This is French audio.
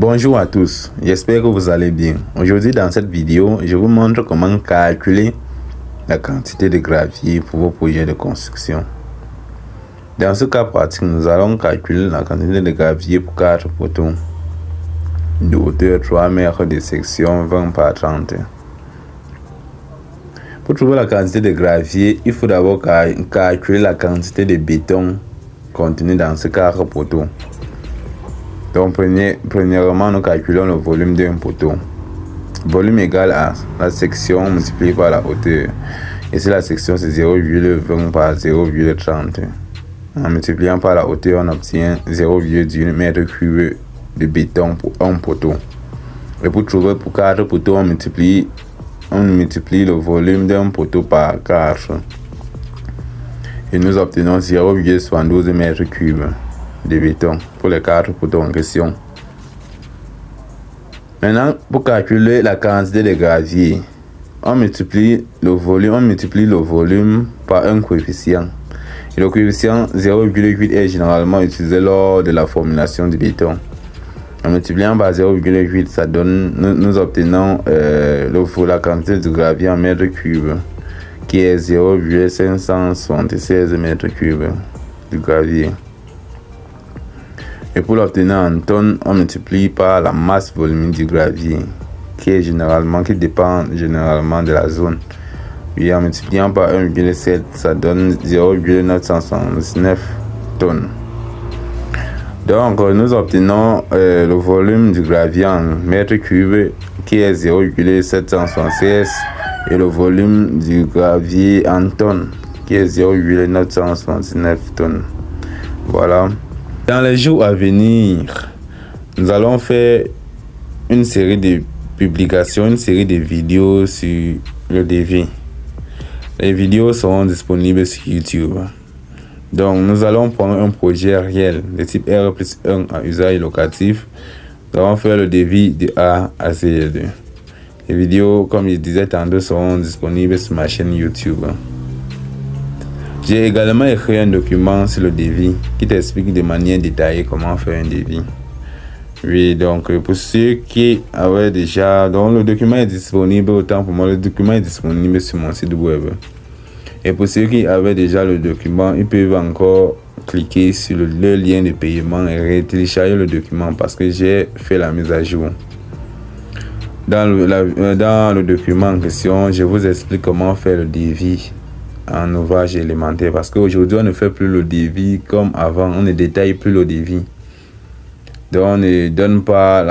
Bonjour à tous, j'espère que vous allez bien. Aujourd'hui dans cette vidéo, je vous montre comment calculer la quantité de gravier pour vos projets de construction. Dans ce cas pratique, nous allons calculer la quantité de gravier pour 4 poteaux de hauteur 3 mètres de section 20 par 30. Pour trouver la quantité de gravier, il faut d'abord calculer la quantité de béton contenu dans ce 4 poteaux. Donc premièrement, nous calculons le volume d'un poteau. Volume égal à la section multipliée par la hauteur. Ici la section c'est 0,20 par 0,30. En multipliant par la hauteur, on obtient 0,1 m3 de béton pour un poteau. Et pour trouver pour 4 poteaux, on multiplie le volume d'un poteau par 4. Et nous obtenons 0,72 m3 de béton pour les 4 poteaux en question. Maintenant, pour calculer la quantité de gravier, on multiplie le volume par un coefficient. Et le coefficient 0,8 est généralement utilisé lors de la formulation du béton. En multipliant par 0,8, ça donne, nous obtenons la quantité de gravier en mètres cubes, qui est 0,576 mètres cubes de gravier. Et pour l'obtenir en tonnes, on multiplie par la masse volumique du gravier, qui dépend généralement de la zone. Et en multipliant par 1,7, ça donne 0,979 tonnes. Donc, nous obtenons le volume du gravier en mètres cubes, qui est 0,776, et le volume du gravier en tonnes, qui est 0,979 tonnes. Voilà. Dans les jours à venir, nous allons faire une série de publications, une série de vidéos sur le devis. Les vidéos seront disponibles sur YouTube. Donc, nous allons prendre un projet réel de type R+1 à usage locatif. Nous allons faire le devis de A à Z. Les vidéos, comme je disais tantôt, seront disponibles sur ma chaîne YouTube. J'ai également écrit un document sur le devis qui t'explique de manière détaillée comment faire un devis. Oui, donc pour ceux qui avaient déjà... Donc le document est disponible, autant pour moi, le document est disponible sur mon site web. Et pour ceux qui avaient déjà le document, ils peuvent encore cliquer sur le lien de paiement et télécharger le document parce que j'ai fait la mise à jour. Dans le document en question, je vous explique comment faire le devis en ouvrage élémentaire parce qu'aujourd'hui on ne fait plus le devis comme avant, on ne détaille plus le devis, donc on ne donne pas